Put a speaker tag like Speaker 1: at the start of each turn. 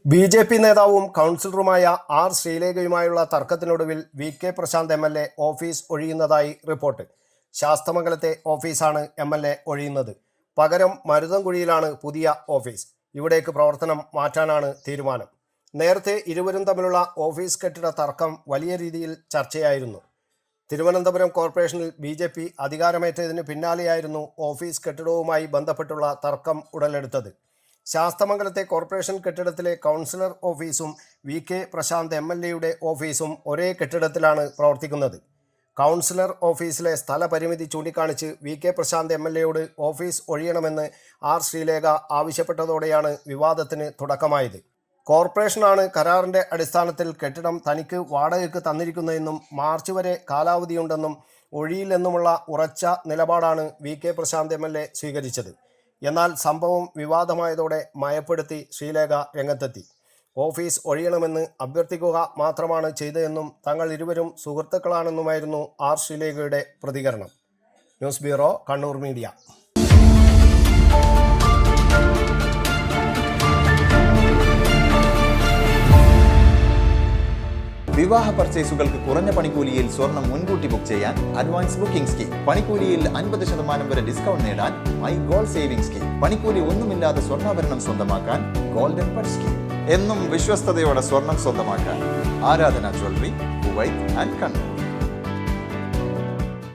Speaker 1: BJP. നേതാവും കൗൺസിലറുമായ R. ശ്രീലേഖയുമായുള്ള തർക്കത്തിനൊടുവിൽ വി.കെ. പ്രശാന്ത് എം.എൽ.എ. ഓഫീസ് ഒഴിയുന്നതായി റിപ്പോർട്ട്. ശാസ്തമംഗലത്തെ ഓഫീസാണ് എം.എൽ.എ. ഒഴിയുന്നത്. പകരം മരുതൻകുഴിയിലാണ് പുതിയ ഓഫീസ്. ഇവിടേക്ക് പ്രവർത്തനം മാറ്റാനാണ് തീരുമാനം. നേരത്തെ ഇരുവരും തമ്മിലുള്ള ഓഫീസ് കെട്ടിട തർക്കം വലിയ രീതിയിൽ ചർച്ചയായിരുന്നു. തിരുവനന്തപുരം കോർപ്പറേഷനിൽ ബി.ജെ.പി. അധികാരമേറ്റതിന് പിന്നാലെയായിരുന്നു ഓഫീസ് കെട്ടിടവുമായി ബന്ധപ്പെട്ടുള്ള തർക്കം ഉടലെടുത്തത്. ശാസ്തമംഗലത്തെ കോർപ്പറേഷൻ കെട്ടിടത്തിലെ കൗൺസിലർ ഓഫീസും വി.കെ. പ്രശാന്ത് എം.എൽ.എയുടെ ഓഫീസും ഒരേ കെട്ടിടത്തിലാണ് പ്രവർത്തിക്കുന്നത്. കൗൺസിലർ ഓഫീസിലെ സ്ഥലപരിമിതി ചൂണ്ടിക്കാണിച്ച് വി.കെ. പ്രശാന്ത് എം.എൽ.എയോട് ഓഫീസ് ഒഴിയണമെന്ന് ആർ. ശ്രീലേഖ ആവശ്യപ്പെട്ടതോടെയാണ് വിവാദത്തിന് തുടക്കമായത്. കോർപ്പറേഷനാണ് കരാറിൻ്റെ അടിസ്ഥാനത്തിൽ കെട്ടിടം തനിക്ക് വാടകയ്ക്ക് തന്നിരിക്കുന്നതെന്നും മാർച്ച് വരെ കാലാവധിയുണ്ടെന്നും ഒഴിയില്ലെന്നുമുള്ള ഉറച്ച നിലപാടാണ് വി.കെ. പ്രശാന്ത് എം.എൽ.എ. സ്വീകരിച്ചത്. എന്നാൽ സംഭവം വിവാദമായതോടെ മയപ്പെടുത്തി ശ്രീലേഖ രംഗത്തെത്തി. ഓഫീസ് ഒഴിയണമെന്ന് അഭ്യർത്ഥിക്കുക മാത്രമാണ് ചെയ്തതെന്നും തങ്ങൾ ഇരുവരും സുഹൃത്തുക്കളാണെന്നുമായിരുന്നു ആർ. ശ്രീലേഖയുടെ പ്രതികരണം. News bureau, Kannur media.
Speaker 2: വിവാഹ പർച്ചേസുകൾക്ക് കുറഞ്ഞ പണിക്കൂലിയിൽ സ്വർണം മുൻകൂട്ടി ബുക്ക് ചെയ്യാൻ അഡ്വാൻസ് ബുക്കിംഗ് സ്കീം. പണിക്കൂലിയിൽ 50% വരെ ഡിസ്കൗണ്ട് നേടാൻ മൈ ഗോൾഡ് സേവിംഗ് സ്കീം. പണിക്കൂലി ഒന്നുമില്ലാതെ സ്വർണ്ണാഭരണം സ്വന്തമാക്കാൻ ഗോൾഡൻ ബഡ് സ്കീം. എന്നും വിശ്വസ്തയോടെ സ്വർണം സ്വന്തമാക്കാൻ ആരാധന ജ്വല്ലറി, കുവൈറ്റ് ആൻഡ് കണ്ണൂർ.